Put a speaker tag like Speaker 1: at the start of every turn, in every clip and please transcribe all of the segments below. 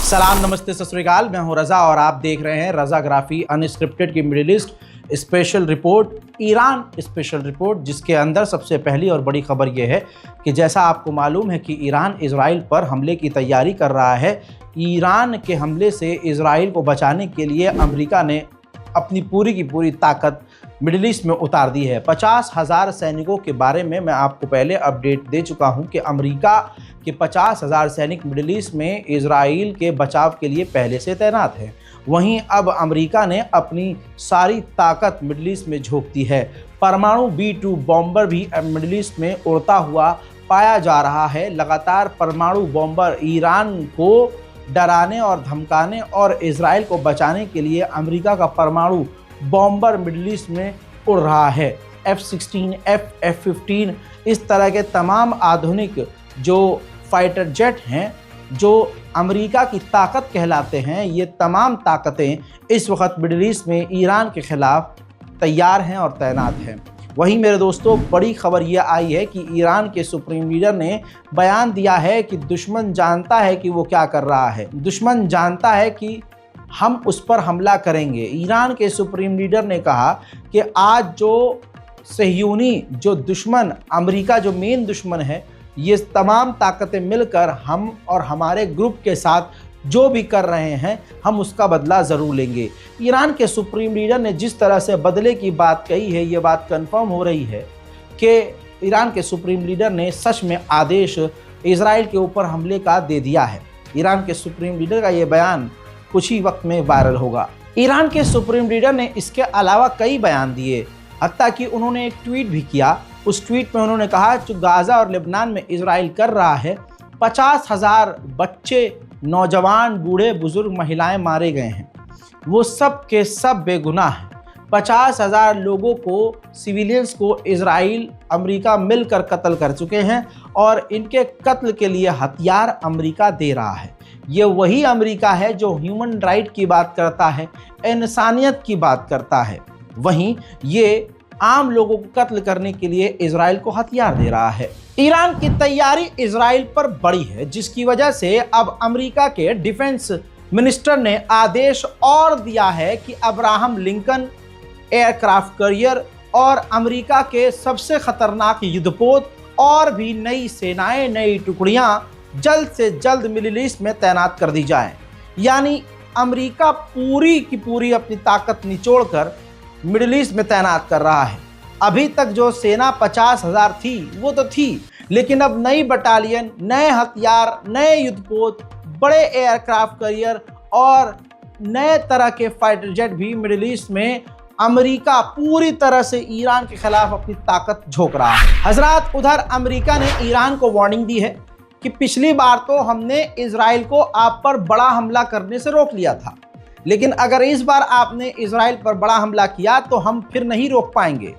Speaker 1: सलाम, नमस्ते, सत श्री अकाल। मैं हूं रजा और आप देख रहे हैं रजाग्राफी अनस्क्रिप्टेड की middle east special report, Iran special report, जिसके अंदर सबसे पहली और बड़ी खबर यह है कि जैसा आपको मालूम है कि ईरान इजराइल पर हमले की तैयारी कर रहा है। ईरान के हमले से इजराइल को बचाने के लिए अमेरिका ने अपनी पूरी की पूरी ताकत मिडिल ईस्ट में उतार दी है। 50,000 सैनिकों के बारे में मैं आपको पहले अपडेट दे चुका हूं कि अमेरिका के 50,000 सैनिक मिडिल ईस्ट में इजराइल के बचाव के लिए पहले से तैनात हैं। वहीं अब अमेरिका ने अपनी सारी ताकत मिडिल ईस्ट में झोंक दी है। परमाणु B-2 बॉम्बर भी मिडिल ईस्ट में उड़ता हुआ पाया जा रहा है। लगातार परमाणु बॉम्बर ईरान को डराने और धमकाने और इजराइल को बचाने के लिए अमेरिका का परमाणु बॉम्बर मिडिल ईस्ट में उड़ रहा है। F-16, F-15 इस तरह के तमाम आधुनिक जो फाइटर जेट हैं, जो अमेरिका की ताकत कहलाते हैं, ये तमाम ताकतें इस वक्त मिडिल ईस्ट में ईरान के खिलाफ तैयार हैं और तैनात हैं। वहीं मेरे दोस्तों, बड़ी खबर यह आई है कि ईरान के सुप्रीम लीडर ने बयान दिया है कि दुश्मन जानता है कि वो क्या कर रहा है, दुश्मन जानता है कि हम उस पर हमला करेंगे। ईरान के सुप्रीम लीडर ने कहा कि आज जो सहयूनी, जो दुश्मन, अमेरिका जो मेन दुश्मन है, ये तमाम ताकतें मिलकर हम और हमारे ग्रुप के साथ जो भी कर रहे हैं, हम उसका बदला ज़रूर लेंगे। ईरान के सुप्रीम लीडर ने जिस तरह से बदले की बात कही है, ये बात कंफर्म हो रही है कि ईरान के सुप्रीम लीडर ने सच में आदेश इजराइल के ऊपर हमले का दे दिया है। ईरान के सुप्रीम लीडर का ये बयान कुछ ही वक्त में वायरल होगा। ईरान के सुप्रीम लीडर ने इसके अलावा कई बयान दिए, हत्ता कि उन्होंने एक ट्वीट भी किया। उस ट्वीट में उन्होंने कहा जो गाज़ा और लेबनान में इजराइल कर रहा है, 50,000 बच्चे, नौजवान, बूढ़े, बुजुर्ग, महिलाएं मारे गए हैं। वो सब के सब बेगुनाह हैं। 50,000 लोगों को, सिविलियंस को इजराइल, अमेरिका मिलकर कत्ल कर चुके हैं और इनके कत्ल के लिए हथियार अमेरिका दे रहा है। ये वही अमेरिका है जो ह्यूमन राइट की बात करता है, इंसानियत की बात करता है। वहीं ये आम लोगों को कत्ल करने के लिए इजराइल को हथियार दे रहा है। ईरान की तैयारी इजराइल पर बड़ी है, जिसकी वजह से अब अमेरिका के डिफेंस मिनिस्टर ने आदेश और दिया है कि अब्राहम लिंकन एयरक्राफ्ट कैरियर और अमेरिका के सबसे खतरनाक युद्धपोत और भी नई सेनाएं, नई टुकड़ियां जल्द से जल्द मिडिल ईस्ट में तैनात कर दी जाएं। यानी अमेरिका पूरी की पूरी अपनी ताकत निचोड़कर मिडिल ईस्ट में तैनात कर रहा है। अभी तक जो सेना 50,000 थी वो तो थी, लेकिन अब नई बटालियन, नए हथियार, नए युद्धपोत, बड़े एयरक्राफ्ट कैरियर और नए तरह के फाइटर जेट भी मिडिल ईस्ट में अमेरिका पूरी तरह से ईरान के खिलाफ अपनी ताकत झोंक रहा है। हजरात, उधर अमेरिका ने ईरान को वार्निंग दी है कि पिछली बार तो हमने इजराइल को आप पर बड़ा हमला करने से रोक लिया था, लेकिन अगर इस बार आपने इजराइल पर बड़ा हमला किया तो हम फिर नहीं रोक पाएंगे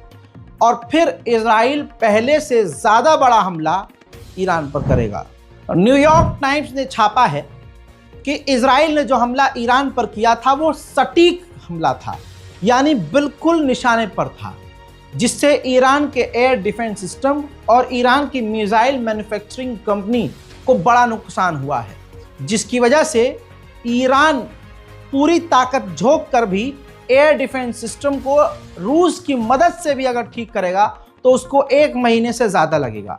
Speaker 1: और फिर इजराइल पहले से ज़्यादा बड़ा हमला ईरान पर करेगा। न्यूयॉर्क टाइम्स ने छापा है कि इजराइल ने जो हमला ईरान पर किया था वो सटीक हमला था, यानी बिल्कुल निशाने पर था, जिससे ईरान के एयर डिफेंस सिस्टम और ईरान की मिसाइल मैन्युफैक्चरिंग कंपनी को बड़ा नुकसान हुआ है, जिसकी वजह से ईरान पूरी ताकत झोंक कर भी एयर डिफेंस सिस्टम को रूस की मदद से भी अगर ठीक करेगा तो उसको 1 महीने से ज़्यादा लगेगा,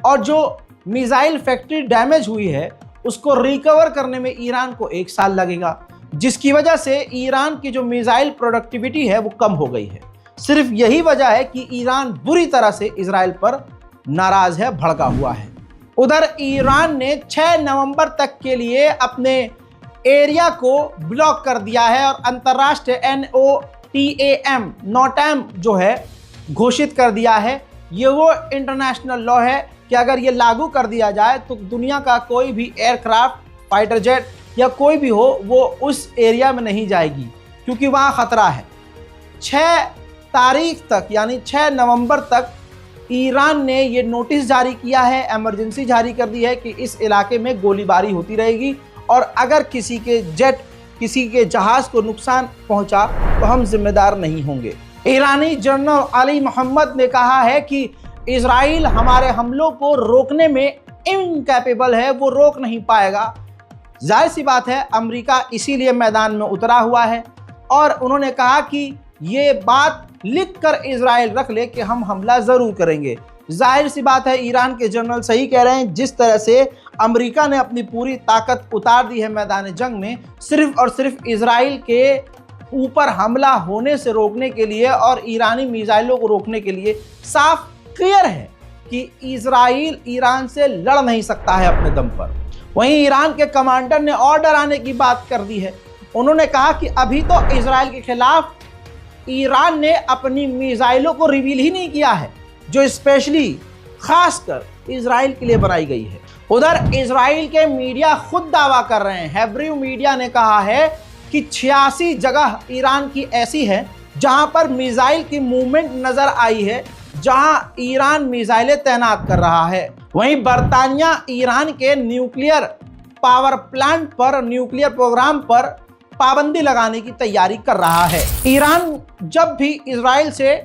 Speaker 1: और जो मिसाइल फैक्ट्री डैमेज हुई है उसको रिकवर करने में ईरान को 1 साल लगेगा, जिसकी वजह से ईरान की जो मिसाइल प्रोडक्टिविटी है वो कम हो गई है। सिर्फ यही वजह है कि ईरान बुरी तरह से इजराइल पर नाराज है, भड़का हुआ है। उधर ईरान ने 6 नवंबर तक के लिए अपने एरिया को ब्लॉक कर दिया है और अंतर्राष्ट्रीय NOTAM जो है घोषित कर दिया है। ये वो इंटरनेशनल लॉ है कि अगर ये लागू कर दिया जाए तो दुनिया का कोई भी एयरक्राफ्ट, फाइटर जेट या कोई भी हो, वो उस एरिया में नहीं जाएगी, क्योंकि वहाँ ख़तरा है। 6 तारीख तक, यानी 6 नवंबर तक ईरान ने ये नोटिस जारी किया है, इमरजेंसी जारी कर दी है कि इस इलाके में गोलीबारी होती रहेगी और अगर किसी के जेट, किसी के जहाज़ को नुकसान पहुंचा तो हम जिम्मेदार नहीं होंगे। ईरानी जनरल अली मोहम्मद ने कहा है कि इजराइल हमारे हमलों को रोकने में इनकैपेबल है, वो रोक नहीं पाएगा। जाहिर सी बात है अमेरिका इसीलिए मैदान में उतरा हुआ है और उन्होंने कहा कि ये बात लिख कर इजराइल रख ले कि हम हमला ज़रूर करेंगे। जाहिर सी बात है ईरान के जनरल सही कह रहे हैं, जिस तरह से अमेरिका ने अपनी पूरी ताकत उतार दी है मैदान जंग में सिर्फ और सिर्फ इजराइल के ऊपर हमला होने से रोकने के लिए और ईरानी मिसाइलों को रोकने के लिए। साफ क्लियर है कि इजराइल ईरान से लड़ नहीं सकता है अपने दम पर। वहीं ईरान के कमांडर ने और डराने की बात कर दी है। उन्होंने कहा कि अभी तो इजराइल के खिलाफ ईरान ने अपनी मिसाइलों को रिवील ही नहीं किया है, जो स्पेशली खासकर इजराइल के लिए बनाई गई है। उधर इजराइल के मीडिया खुद दावा कर रहे हैं, हेब्रू मीडिया ने कहा है कि 86 जगह ईरान की ऐसी है जहां पर मिसाइल की मूवमेंट नजर आई है, जहां ईरान मिसाइलें तैनात कर रहा है। वहीं बर्तानिया ईरान के न्यूक्लियर पावर प्लांट पर, न्यूक्लियर प्रोग्राम पर पाबंदी लगाने की तैयारी कर रहा है। ईरान जब भी इजराइल से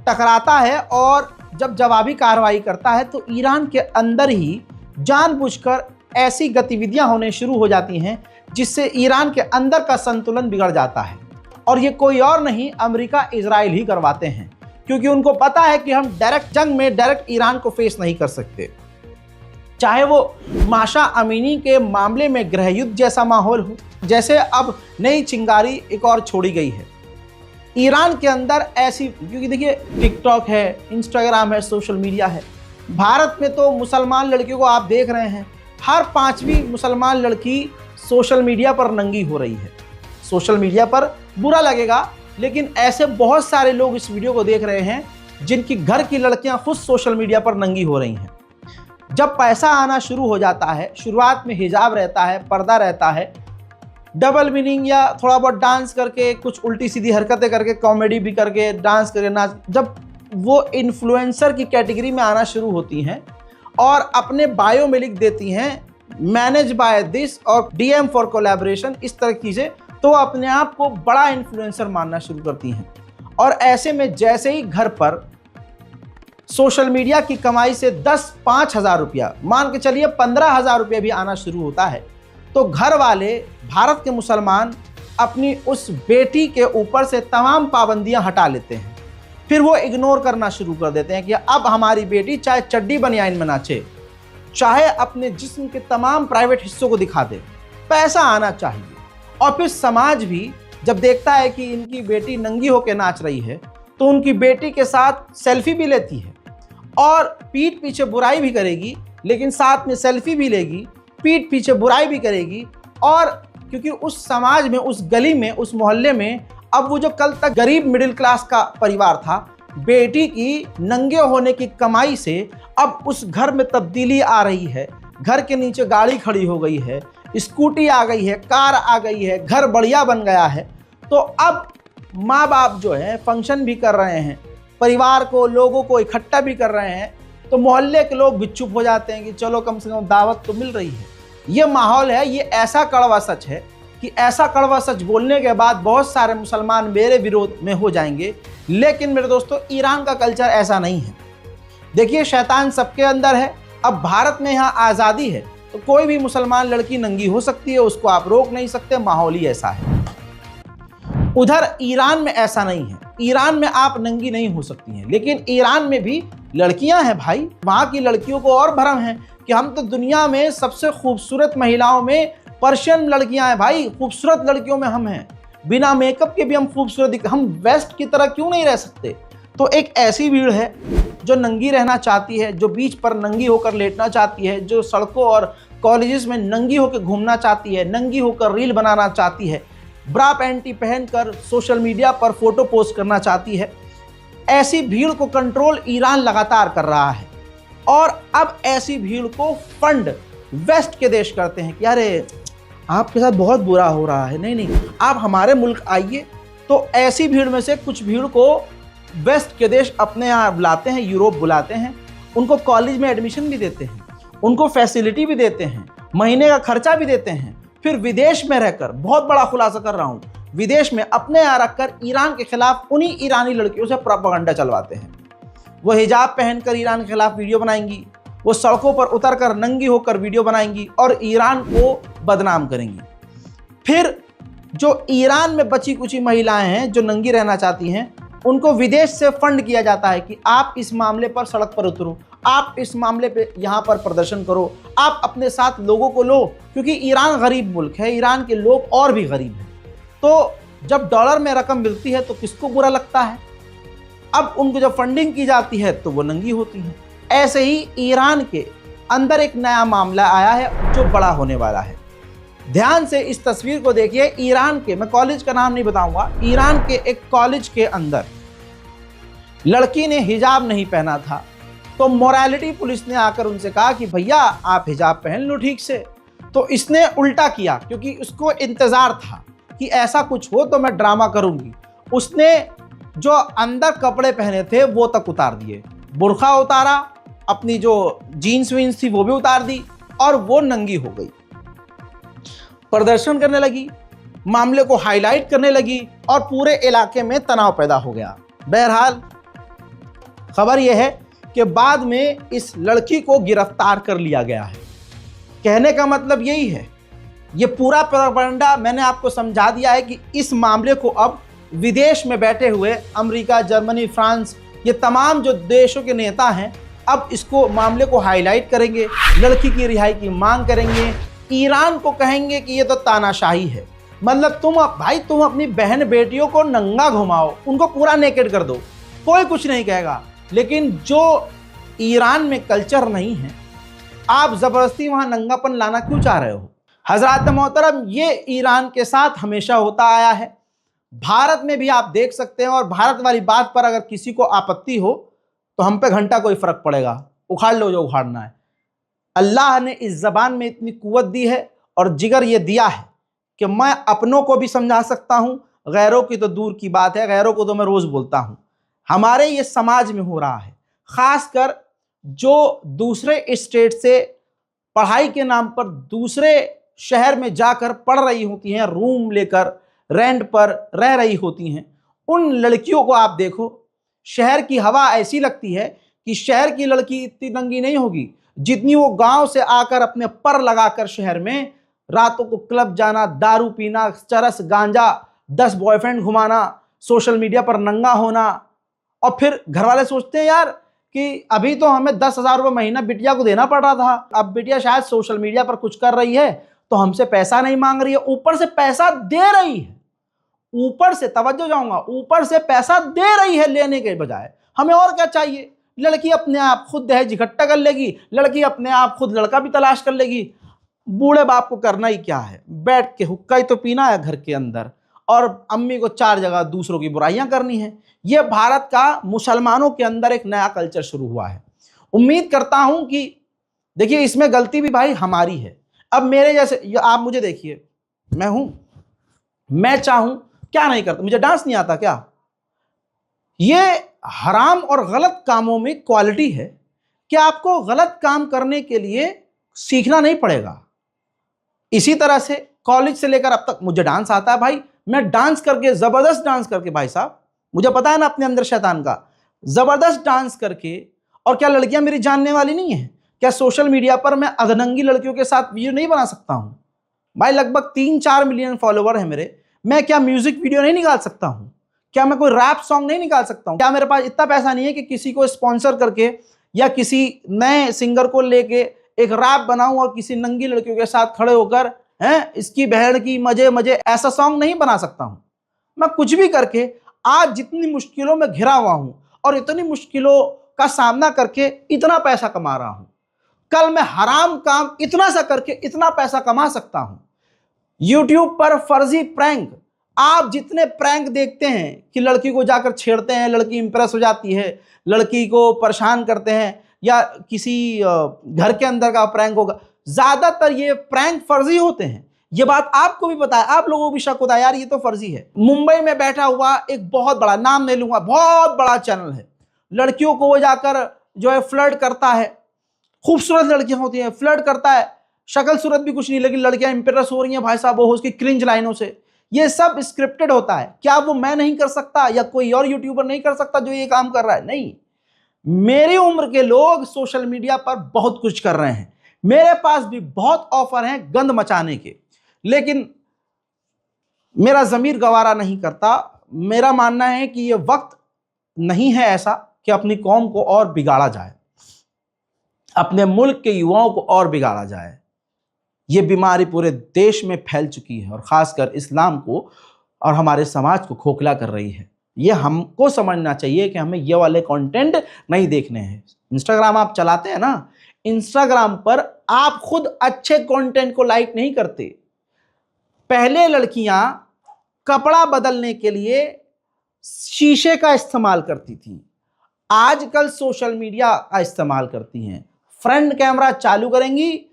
Speaker 1: टकराता है और जब जवाबी कार्रवाई करता है तो ईरान के अंदर ही जानबूझकर ऐसी गतिविधियां होने शुरू हो जाती हैं जिससे ईरान के अंदर का संतुलन बिगड़ जाता है। और ये कोई और नहीं, अमेरिका इजराइल ही करवाते हैं, क्योंकि उनको पता है कि हम डायरेक्ट जंग में डायरेक्ट ईरान को फेस नहीं कर सकते। चाहे वो माशा अमीनी के मामले में गृह युद्ध जैसा माहौल हो, जैसे अब नई चिंगारी एक और छोड़ी गई है ईरान के अंदर ऐसी, क्योंकि देखिए टिकटॉक है, इंस्टाग्राम है, सोशल मीडिया है। भारत में तो मुसलमान लड़कियों को आप देख रहे हैं, हर 5वीं मुसलमान लड़की सोशल मीडिया पर नंगी हो रही है। सोशल मीडिया पर बुरा लगेगा, लेकिन ऐसे बहुत सारे लोग इस वीडियो को देख रहे हैं जिनकी घर की लड़कियां खुद सोशल मीडिया पर नंगी हो रही हैं। जब पैसा आना शुरू हो जाता है, शुरुआत में हिजाब रहता है, पर्दा रहता है, डबल मीनिंग या थोड़ा बहुत डांस करके, कुछ उल्टी सीधी हरकतें करके, कॉमेडी भी करके, डांस करके, नाच, जब वो इन्फ्लुएंसर की कैटेगरी में आना शुरू होती हैं और अपने बायो में लिख देती हैं मैनेज बाय दिस और DM फॉर कोलैबोरेशन, इस तरह की चीज़ें, तो अपने आप को बड़ा इन्फ्लुएंसर मानना शुरू करती हैं। और ऐसे में जैसे ही घर पर सोशल मीडिया की कमाई से 10-5 हज़ार रुपया, मान के चलिए 15 हज़ार रुपया भी आना शुरू होता है, तो घर वाले भारत के मुसलमान अपनी उस बेटी के ऊपर से तमाम पाबंदियां हटा लेते हैं। फिर वो इग्नोर करना शुरू कर देते हैं कि अब हमारी बेटी चाहे चड्डी बनियान में नाचे, चाहे अपने जिस्म के तमाम प्राइवेट हिस्सों को दिखा दे, पैसा आना चाहिए। और फिर समाज भी जब देखता है कि इनकी बेटी नंगी होकर नाच रही है तो उनकी बेटी के साथ सेल्फी भी लेती है और पीठ पीछे बुराई भी करेगी, लेकिन साथ में सेल्फी भी लेगी, पीठ पीछे बुराई भी करेगी। और क्योंकि उस समाज में, उस गली में, उस मोहल्ले में अब वो जो कल तक गरीब मिडिल क्लास का परिवार था, बेटी की नंगे होने की कमाई से अब उस घर में तब्दीली आ रही है। घर के नीचे गाड़ी खड़ी हो गई है, स्कूटी आ गई है, कार आ गई है, घर बढ़िया बन गया है। तो अब माँ बाप जो है फंक्शन भी कर रहे हैं, परिवार को, लोगों को इकट्ठा भी कर रहे हैं, तो मोहल्ले के लोग भी चुप हो जाते हैं कि चलो कम से कम दावत तो मिल रही है। ये माहौल है, ये ऐसा कड़वा सच है कि ऐसा कड़वा सच बोलने के बाद बहुत सारे मुसलमान मेरे विरोध में हो जाएंगे। लेकिन मेरे दोस्तों, ईरान का कल्चर ऐसा नहीं है। देखिए, शैतान सबके अंदर है। अब भारत में यहाँ आज़ादी है तो कोई भी मुसलमान लड़की नंगी हो सकती है, उसको आप रोक नहीं सकते, माहौल ही ऐसा है। उधर ईरान में ऐसा नहीं है, ईरान में आप नंगी नहीं हो सकती हैं, लेकिन ईरान में भी लड़कियां हैं भाई। वहाँ की लड़कियों को और भरम है कि हम तो दुनिया में सबसे खूबसूरत महिलाओं में पर्शियन लड़कियां हैं भाई, खूबसूरत लड़कियों में हम हैं, बिना मेकअप के भी हम खूबसूरत, हम वेस्ट की तरह क्यों नहीं रह सकते। तो एक ऐसी भीड़ है जो नंगी रहना चाहती है, जो बीच पर नंगी होकर लेटना चाहती है, जो सड़कों और कॉलेजेस में नंगी होकर घूमना चाहती है, नंगी होकर रील बनाना चाहती है, ब्रा पैंटी पहनकर सोशल मीडिया पर फोटो पोस्ट करना चाहती है। ऐसी भीड़ को कंट्रोल ईरान लगातार कर रहा है और अब ऐसी भीड़ को फंड वेस्ट के देश करते हैं कि अरे आपके साथ बहुत बुरा हो रहा है, नहीं नहीं आप हमारे मुल्क आइए। तो ऐसी भीड़ में से कुछ भीड़ को वेस्ट के देश अपने यहाँ बुलाते हैं, यूरोप बुलाते हैं, उनको कॉलेज में एडमिशन भी देते हैं, उनको फैसिलिटी भी देते हैं, महीने का खर्चा भी देते हैं। फिर विदेश में रहकर, बहुत बड़ा खुलासा कर रहा हूँ, विदेश में अपने यहाँ रखकर ईरान के खिलाफ उन्हीं ईरानी लड़कियों से प्रोपेगेंडा चलवाते हैं। वो हिजाब पहनकर ईरान के खिलाफ वीडियो बनाएंगी, वो सड़कों पर उतरकर नंगी होकर वीडियो बनाएंगी और ईरान को बदनाम करेंगी। फिर जो ईरान में बची कुची महिलाएं हैं जो नंगी रहना चाहती हैं, उनको विदेश से फंड किया जाता है कि आप इस मामले पर सड़क पर उतरो, आप इस मामले पे यहाँ पर प्रदर्शन करो, आप अपने साथ लोगों को लो, क्योंकि ईरान गरीब मुल्क है, ईरान के लोग और भी गरीब हैं। तो जब डॉलर में रकम मिलती है तो किसको बुरा लगता है? अब उनको जब फंडिंग की जाती है तो वो नंगी होती हैं। ऐसे ही ईरान के अंदर एक नया मामला आया है जो बड़ा होने वाला है। ध्यान से इस तस्वीर को देखिए। ईरान के, मैं कॉलेज का नाम नहीं बताऊंगा, ईरान के एक कॉलेज के अंदर लड़की ने हिजाब नहीं पहना था, तो मोरालिटी पुलिस ने आकर उनसे कहा कि भैया आप हिजाब पहन लो ठीक से। तो इसने उल्टा किया, क्योंकि उसको इंतजार था कि ऐसा कुछ हो तो मैं ड्रामा करूंगी। उसने जो अंदर कपड़े पहने थे वो तक उतार दिए, बुर्खा उतारा, अपनी जो जीन्स वीन्स थी वो भी उतार दी, और वो नंगी हो गई, प्रदर्शन करने लगी, मामले को हाईलाइट करने लगी, और पूरे इलाके में तनाव पैदा हो गया। बहरहाल खबर यह है कि बाद में इस लड़की को गिरफ्तार कर लिया गया है। कहने का मतलब यही है, ये पूरा प्रोपेगेंडा मैंने आपको समझा दिया है कि इस मामले को अब विदेश में बैठे हुए अमेरिका, जर्मनी, फ्रांस, ये तमाम जो देशों के नेता हैं अब इसको मामले को हाईलाइट करेंगे, लड़की की रिहाई की मांग करेंगे, ईरान को कहेंगे कि ये तो तानाशाही है। मतलब तुम अपनी बहन बेटियों को नंगा घुमाओ, उनको पूरा नेकेड कर दो, कोई कुछ नहीं कहेगा। लेकिन जो ईरान में कल्चर नहीं है, आप जबरदस्ती वहां नंगापन लाना क्यों चाह रहे हो? हजरात मोहतरम, ये ईरान के साथ हमेशा होता आया है, भारत में भी आप देख सकते हैं। और भारत वाली बात पर अगर किसी को आपत्ति हो तो हम पे घंटा कोई फर्क पड़ेगा, उखाड़ लो जो उखाड़ना है। अल्लाह ने इस ज़बान में इतनी कुव्वत दी है और जिगर ये दिया है कि मैं अपनों को भी समझा सकता हूँ, गैरों की तो दूर की बात है, गैरों को तो मैं रोज़ बोलता हूँ। हमारे ये समाज में हो रहा है, ख़ासकर जो दूसरे स्टेट से पढ़ाई के नाम पर दूसरे शहर में जाकर पढ़ रही होती हैं, रूम लेकर रेंट पर रह रही होती हैं, उन लड़कियों को आप देखो। शहर की हवा ऐसी लगती है कि शहर की लड़की इतनी नंगी नहीं होगी जितनी वो गांव से आकर अपने पर लगाकर शहर में रातों को क्लब जाना, दारू पीना, चरस गांजा, 10 बॉयफ्रेंड घुमाना, सोशल मीडिया पर नंगा होना। और फिर घर वाले सोचते हैं यार कि अभी तो हमें 10,000 रुपये महीना बिटिया को देना पड़ रहा था, अब बिटिया शायद सोशल मीडिया पर कुछ कर रही है तो हमसे पैसा नहीं मांग रही है, ऊपर से पैसा दे रही है, ऊपर से, तवज्जो जाऊंगा, ऊपर से पैसा दे रही है लेने के बजाय। हमें और क्या चाहिए? लड़की अपने आप खुद दहेज इकट्ठा कर लेगी, लड़की अपने आप खुद लड़का भी तलाश कर लेगी। बूढ़े बाप को करना ही क्या है? बैठ के हुक्का ही तो पीना है घर के अंदर, और अम्मी को 4 जगह दूसरों की बुराइयां करनी है। यह भारत का मुसलमानों के अंदर एक नया कल्चर शुरू हुआ है। उम्मीद करता हूं कि देखिए इसमें गलती भी भाई हमारी है। अब मेरे जैसे आप मुझे देखिए, मैं हूं, मैं चाहूं क्या नहीं करता, मुझे डांस नहीं आता क्या? ये हराम और गलत कामों में क्वालिटी है कि आपको गलत काम करने के लिए सीखना नहीं पड़ेगा। इसी तरह से कॉलेज से लेकर अब तक मुझे डांस आता है भाई, मैं डांस करके, जबरदस्त डांस करके, भाई साहब मुझे पता है ना अपने अंदर शैतान का, जबरदस्त डांस करके। और क्या लड़कियां मेरी जानने वाली नहीं है? क्या सोशल मीडिया पर मैं अधनंगी लड़कियों के साथ वीडियो नहीं बना सकता हूं? भाई लगभग 3-4 मिलियन फॉलोवर है मेरे, मैं क्या म्यूजिक वीडियो नहीं निकाल सकता हूं? क्या मैं कोई रैप सॉन्ग नहीं निकाल सकता हूं? क्या मेरे पास इतना पैसा नहीं है कि किसी को स्पॉन्सर करके या किसी नए सिंगर को लेके एक रैप बनाऊं और किसी नंगी लड़कियों के साथ खड़े होकर इसकी बहन की मजे मजे, ऐसा सॉन्ग नहीं बना सकता हूं? मैं कुछ भी करके आज जितनी मुश्किलों में घिरा हुआ हूं और इतनी मुश्किलों का सामना करके इतना पैसा कमा रहा हूं, कल मैं हराम काम इतना सा करके इतना पैसा कमा सकता हूं। यूट्यूब पर फर्जी प्रैंक, आप जितने प्रैंक देखते हैं कि लड़की को जाकर छेड़ते हैं, लड़की इंप्रेस हो जाती है, लड़की को परेशान करते हैं, या किसी घर के अंदर का प्रैंक होगा, ज्यादातर ये प्रैंक फर्जी होते हैं। ये बात आपको भी पता है, आप लोगों को भी शक होता है यार ये तो फर्जी है। मुंबई में बैठा हुआ एक बहुत बड़ा, नाम नहीं लूंगा, बहुत बड़ा चैनल है, लड़कियों को वो जाकर जो है फ्लर्ट करता है, खूबसूरत लड़कियां होती हैं, फ्लर्ट करता है, शक्ल सूरत भी कुछ नहीं, लेकिन लड़कियां इंप्रेस हो रही हैं भाई साहब वो उसकी क्रिंज लाइनों से। ये सब स्क्रिप्टेड होता है। क्या वो मैं नहीं कर सकता या कोई और यूट्यूबर नहीं कर सकता जो ये काम कर रहा है? नहीं, मेरी उम्र के लोग सोशल मीडिया पर बहुत कुछ कर रहे हैं। मेरे पास भी बहुत ऑफर हैं गंद मचाने के, लेकिन मेरा ज़मीर गवारा नहीं करता। मेरा मानना है कि ये वक्त नहीं है ऐसा कि अपनी कौम को और बिगाड़ा जाए, अपने मुल्क के युवाओं को और बिगाड़ा जाए। ये बीमारी पूरे देश में फैल चुकी है और ख़ासकर इस्लाम को और हमारे समाज को खोखला कर रही है। ये हमको समझना चाहिए कि हमें ये वाले कंटेंट नहीं देखने हैं। इंस्टाग्राम आप चलाते हैं ना, इंस्टाग्राम पर आप खुद अच्छे कंटेंट को लाइक नहीं करते। पहले लड़कियां कपड़ा बदलने के लिए शीशे का इस्तेमाल करती थी, आजकल सोशल मीडिया का इस्तेमाल करती हैं। फ्रंट कैमरा चालू करेंगी,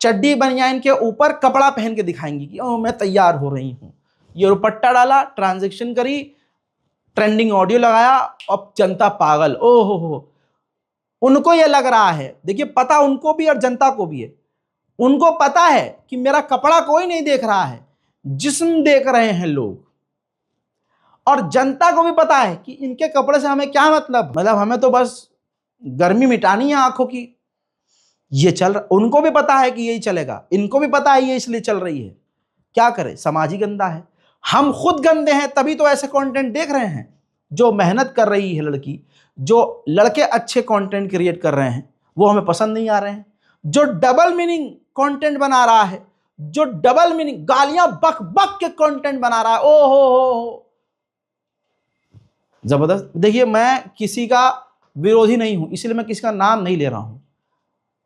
Speaker 1: चड्डी बनियान के ऊपर कपड़ा पहन के दिखाएंगी कि ओह मैं तैयार हो रही हूं। ये दुपट्टा डाला, ट्रांजैक्शन करी, ट्रेंडिंग ऑडियो लगाया और जनता पागल। ओहो हो, उनको ये लग रहा है, देखिए पता उनको भी और जनता को भी है, उनको पता है कि मेरा कपड़ा कोई नहीं देख रहा है, जिस्म देख रहे हैं लोग। और जनता को भी पता है कि इनके कपड़े से हमें क्या मतलब हमें तो बस गर्मी मिटानी है आंखों की। ये चल रहा, उनको भी पता है कि यही चलेगा, इनको भी पता है ये इसलिए चल रही है। क्या करें, समाज ही गंदा है, हम खुद गंदे हैं, तभी तो ऐसे कंटेंट देख रहे हैं। जो मेहनत कर रही है लड़की, जो लड़के अच्छे कंटेंट क्रिएट कर रहे हैं, वो हमें पसंद नहीं आ रहे हैं। जो डबल मीनिंग कंटेंट बना रहा है, जो डबल मीनिंग गालियां बक बक के कंटेंट बना रहा है, ओ हो जबरदस्त। देखिए मैं किसी का विरोधी नहीं हूं, इसलिए मैं किसी का नाम नहीं ले रहा हूं।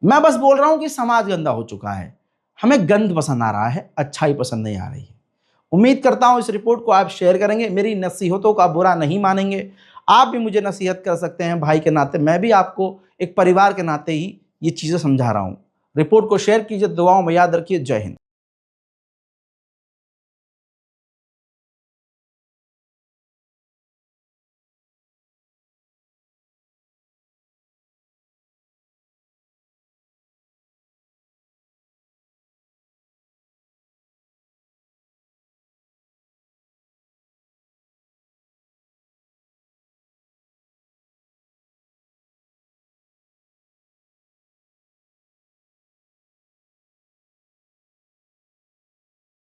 Speaker 1: मैं बस बोल रहा हूं कि समाज गंदा हो चुका है, हमें गंद पसंद आ रहा है, अच्छाई पसंद नहीं आ रही है। उम्मीद करता हूं इस रिपोर्ट को आप शेयर करेंगे, मेरी नसीहतों का बुरा नहीं मानेंगे। आप भी मुझे नसीहत कर सकते हैं भाई के नाते, मैं भी आपको एक परिवार के नाते ही ये चीज़ें समझा रहा हूं। रिपोर्ट को शेयर कीजिए, दुआओं में याद रखिए। जय हिंद।